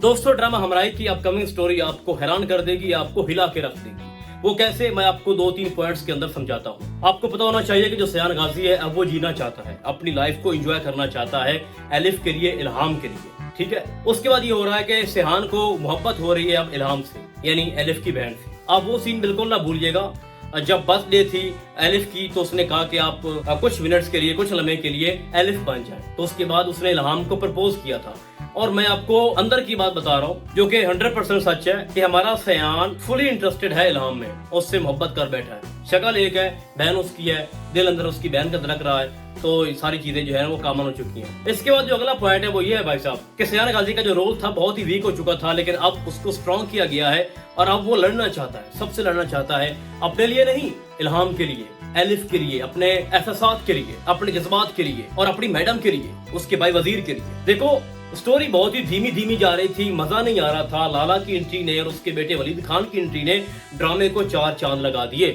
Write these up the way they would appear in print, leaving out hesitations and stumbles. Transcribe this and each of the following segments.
दोस्तों, ड्रामा हमराई की upcoming story आपको हैरान कर देगी, आपको हिला के रख देगी। वो कैसे, मैं आपको 2-3 पॉइंट्स के अंदर समझाता हूँ। आपको पता होना चाहिए कि जो सयान गाजी है, अब वो जीना चाहता है, अपनी लाइफ को एंजॉय करना चाहता है, एलिफ के लिए, इल्हाम के लिए, ठीक है। उसके बाद ये हो रहा है कि सयान को मोहब्बत हो रही है अब इल्हाम से, यानी एलिफ की बहन से। अब वो सीन बिल्कुल ना भूलिएगा। जब बर्थडे थी एलिफ की तो उसने कहा कि आप कुछ मिनट्स के लिए, कुछ लम्हे के लिए एलिफ बन जाए। तो उसके बाद उसने इल्हाम को प्रपोज किया था। और मैं आपको अंदर की बात बता रहा हूँ जो कि 100% सच है कि हमारा सयान फुली इंटरेस्टेड है इल्हाम में, उससे मोहब्बत कर बैठा है। शक्ल एक है, बहन उसकी है, दिल अंदर उसकी बहन का धड़क रहा है, तो ये सारी चीजें जो है वो कॉमन हो चुकी हैं। इसके बाद जो अगला पॉइंट है वो ये है भाई साहब कि सयान गाजी का जो रोल था बहुत ही वीक हो चुका था, लेकिन अब उसको स्ट्रॉन्ग किया गया है और अब वो लड़ना चाहता है, सबसे लड़ना चाहता है, अपने लिए नहीं, इल्हाम के लिए, एलिफ के लिए, अपने एहसासात के लिए, अपने जज्बात के लिए और अपनी मैडम के लिए, उसके भाई वजीर के लिए। देखो, स्टोरी बहुत ही धीमी धीमी जा रही थी, मजा नहीं आ रहा था। लाला की एंट्री ने और उसके बेटे वलीद खान की एंट्री ने ड्रामे को 4 चांद लगा दिए,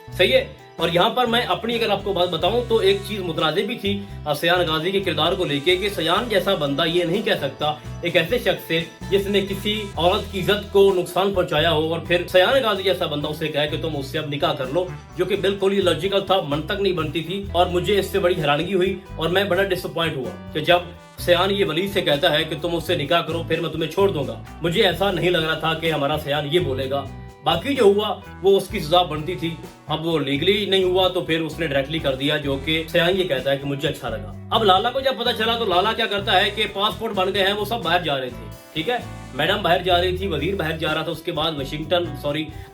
सही है। और यहाँ पर मैं अपनी अगर आपको बात बताऊं तो एक चीज मुतनाज़िब भी थी सयान गाजी के किरदार को लेके कि सयान जैसा बंदा ये नहीं कह सकता एक ऐसे शख्स से जिसने किसी औरत की इज्जत को नुकसान पहुंचाया हो और फिर सयान गाजी जैसा बंदा उसे कहे कि तुम उससे अब निकाह कर लो, जो कि बिल्कुल ही लॉजिकल था, मंतक नहीं बनती थी। और मुझे इससे बड़ी हैरानगी हुई और मैं बड़ा डिसअपॉइंट हुआ कि जब सयान ये वलीद से कहता है कि तुम उससे निकाह करो फिर मैं तुम्हें छोड़ दूंगा। मुझे ऐसा नहीं लग रहा था कि हमारा सयान ये बोलेगा। बाकी जो हुआ वो उसकी सजा बनती थी। अब वो लीगली नहीं हुआ तो फिर उसने डायरेक्टली कर दिया, जो कि सयान ये कहता है कि मुझे अच्छा लगा। अब लाला को जब पता चला तो लाला क्या करता है कि पासपोर्ट बन गए हैं, वो सब बाहर जा रहे थे, ठीक है। मैडम बाहर जा रही थी, वजीर बाहर जा रहा था, उसके बाद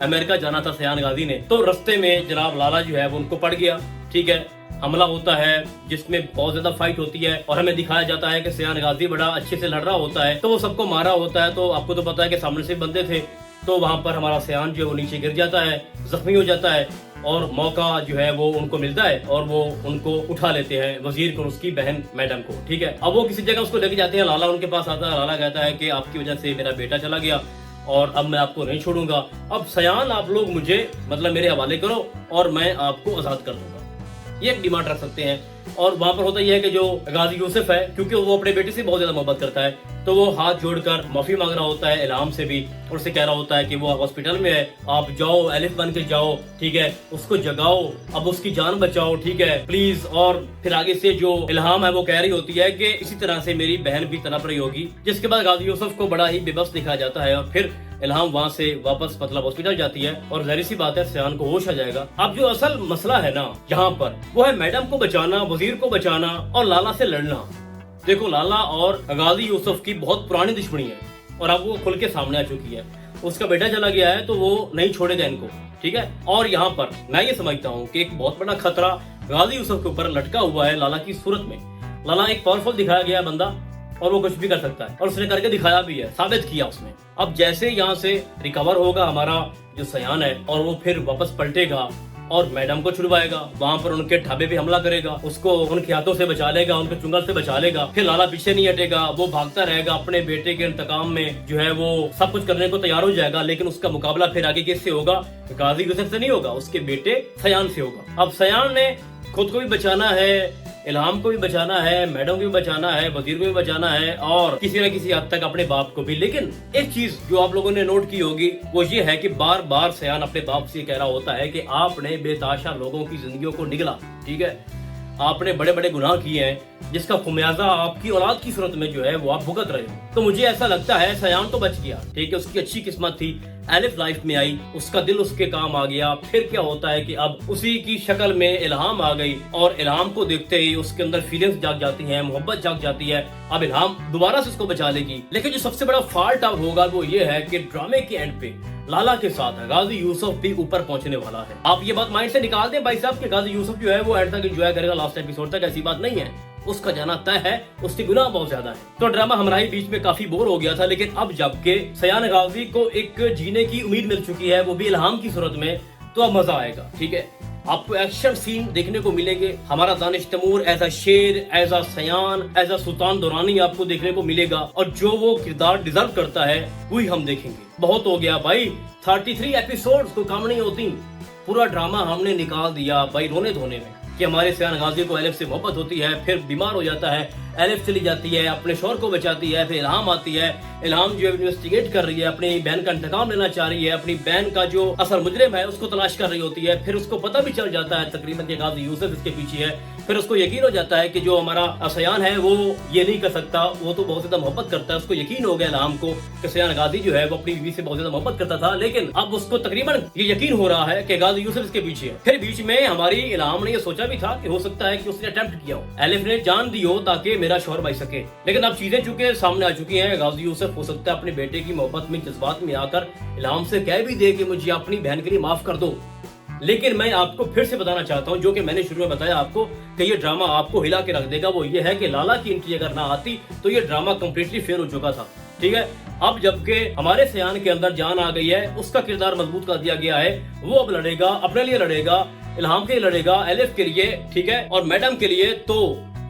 अमेरिका जाना था सयान गाजी ने। तो रस्ते में जनाब लाला जो है वो उनको पड़ गया, ठीक है। हमला होता है जिसमें बहुत ज्यादा फाइट होती है और हमें दिखाया जाता है कि सयान गाजी बड़ा अच्छे से लड़ रहा होता है, तो वो सबको मारा होता है। तो आपको तो पता है कि सामने से बंदे थे, तो वहां पर हमारा सयान जो है वो नीचे गिर जाता है, जख्मी हो जाता है और मौका जो है वो उनको मिलता है और वो उनको उठा लेते हैं, वजीर को, उसकी बहन मैडम को, ठीक है। अब वो किसी जगह उसको लेके जाते हैं, लाला उनके पास आता है। लाला कहता है कि आपकी वजह से मेरा बेटा चला गया और अब मैं आपको नहीं छोड़ूंगा। अब सयान आप लोग मुझे मतलब मेरे हवाले करो और मैं आपको आजाद कर दूंगा, ये एक डिमांड रख सकते हैं। और वहां पर होता यह है कि जो गाजी यूसुफ है, क्योंकि वो अपने बेटे से बहुत ज्यादा मोहब्बत करता है, तो वो हाथ जोड़कर माफी मांग रहा होता है इल्हाम से भी और उसे कह रहा होता है कि वो हॉस्पिटल में है, आप जाओ, एलिफ बन के जाओ, ठीक है, उसको जगाओ, अब उसकी जान बचाओ, ठीक है, प्लीज। और फिर आगे से जो इल्हाम है वो कह रही होती है कि इसी तरह से मेरी बहन भी तड़प रही होगी, जिसके बाद गाजी यूसुफ को बड़ा ही बेबस दिखाया जाता है और फिर इल्हाम वहां से वापस मतलब हॉस्पिटल जाती है और जाहिर सी बात है सयान को होश आ जाएगा। अब जो असल मसला है ना यहाँ पर वो है मैडम को बचाना, वजीर को बचाना और लाला से लड़ना। देखो, लाला और गाजी यूसुफ की बहुत पुरानी दुश्मनी है और अब वो खुल के सामने आ चुकी है। उसका बेटा चला गया है तो वो नहीं छोड़ेगा इनको, ठीक है। और यहाँ पर मैं ये समझता हूँ कि एक बहुत बड़ा खतरा गाजी यूसुफ के ऊपर लटका हुआ है लाला की सूरत में। लाला एक पावरफुल दिखाया गया बंदा और वो कुछ भी कर सकता है और उसने करके दिखाया भी है, साबित किया उसने। अब जैसे यहाँ से रिकवर होगा हमारा जो सयान है और वो फिर वापस पलटेगा और मैडम को छुड़वाएगा, वहां पर उनके ढाबे पे हमला करेगा, उसको उनके हाथों से बचा लेगा, उनके चुंगल से बचा लेगा, फिर लाला पीछे नहीं हटेगा, वो भागता रहेगा अपने बेटे के इंतकाम में, जो है वो सब कुछ करने को तैयार हो जाएगा। लेकिन उसका मुकाबला फिर आगे किससे होगा? गाजी यूसुफ से नहीं होगा, उसके बेटे सयान से होगा। अब सयान ने खुद को भी बचाना है, इल्हाम को भी बचाना है, मैडम को भी बचाना है, वजीर को भी बचाना है और किसी न किसी हद तक अपने बाप को भी। लेकिन एक चीज जो आप लोगों ने नोट की होगी वो ये है कि बार बार सयान अपने बाप से कह रहा होता है कि आपने बेताशा लोगों की जिंदगियों को निगला, ठीक है, आपने बड़े बड़े गुनाह किए हैं जिसका खुमियाजा आपकी औलाद की सूरत में जो है वो आप भुगत रहे हो। तो मुझे ऐसा लगता है सयान तो बच गया, ठीक है, उसकी अच्छी किस्मत थी, एलिफ लाइफ में आई, उसका दिल उसके काम आ गया। फिर क्या होता है कि अब उसी की शक्ल में इल्हाम आ गई और इल्हाम को देखते ही उसके अंदर फीलिंग्स जाग जाती हैं, मोहब्बत जाग जाती है। अब इल्हाम दोबारा से उसको बचा लेगी। लेकिन जो सबसे बड़ा फॉल्ट अब होगा वो ये है कि ड्रामे के एंड पे लाला के साथ गाजी यूसुफ भी ऊपर पहुंचने वाला है। आप ये बात माइंड से निकाल दें भाई साहब कि गाजी यूसुफ जो है वो एंड तक एंजॉय करेगा लास्ट एपिसोड तक, ऐसी बात नहीं है, उसका जाना तय है, उसके गुनाह बहुत ज्यादा है। तो ड्रामा हमारा ही बीच में काफी बोर हो गया था, लेकिन अब जबकि सयान गाजी को एक जीने की उम्मीद मिल चुकी है, वो भी इल्हाम की सूरत में, तो अब मजा आएगा, ठीक है। आपको एक्शन सीन देखने को मिलेंगे, हमारा दानिश तैमूर एज अ शेर, एज अ सयान, एज अ सुल्तान दुरानी आपको देखने को मिलेगा और जो वो किरदार डिजर्व करता है वही हम देखेंगे। बहुत हो गया भाई, 33 एपिसोड्स को काम नहीं होती, पूरा ड्रामा हमने निकाल दिया भाई रोने धोने में कि हमारे सयान गाजी को एलिफ से मोहब्बत होती है, फिर बीमार हो जाता है, एलिफ चली जाती है, अपने शौहर को बचाती है, फिर इल्हाम आती है, इल्हाम जो है इन्वेस्टिगेट कर रही है, अपनी बहन का इंतकाम लेना चाह रही है, अपनी बहन का जो असल मुजरिम है उसको तलाश कर रही होती है, फिर उसको पता भी चल जाता है तकरीबन कि गाजी यूसुफ इसके पीछे है, फिर उसको यकीन हो जाता है कि जो हमारा सयान है वो ये नहीं कर सकता, वो तो बहुत ज्यादा मोहब्बत करता है, उसको यकीन हो गया इल्हाम को कि सयान गाजी जो है वो अपनी बीवी से बहुत ज्यादा मोहब्बत करता था, लेकिन अब उसको तकरीबन ये यकीन हो रहा है कि गाजी यूसुफ इसके पीछे है। फिर बीच में हमारी इल्हाम ने ये सोचा भी था कि हो सकता है कि उसने अटेम्प्ट किया हो, एलिफ ने जान दी हो ताकि मेरा शौहर बच सके, लेकिन अब चीजें चूंकि सामने आ चुकी हैं, गाजी यूसुफ हो सकता है अपने बेटे की मोहब्बत में जज्बात में आकर इल्हाम से कह भी दे कि मुझे अपनी बहन के लिए माफ कर दो। लेकिन मैं आपको फिर से बताना चाहता हूं, जो कि मैंने शुरू में बताया आपको कि ये ड्रामा आपको हिला के रख देगा, वो ये है कि लाला की एंट्री अगर ना आती तो ये ड्रामा कंप्लीटली फेल हो चुका था। ठीक है, अब जबकि हमारे सयान के अंदर जान आ गई है, उसका किरदार मजबूत कर दिया गया है, वो अब लड़ेगा, अपने लिए लड़ेगा, इल्हाम के लिए लड़ेगा, एलिफ के लिए, ठीक है, और मैडम के लिए। तो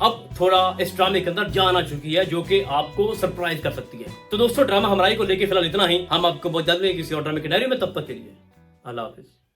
अब थोड़ा इस ड्रामे के अंदर जान आ चुकी है जो कि आपको सरप्राइज कर सकती है। तो दोस्तों ड्रामा हमारी को लेके फिलहाल इतना ही, हम आपको बहुत जल्द मिलेंगे किसी और ड्रामे के डायरी में, तब तक के लिए अल्लाह हाफिज।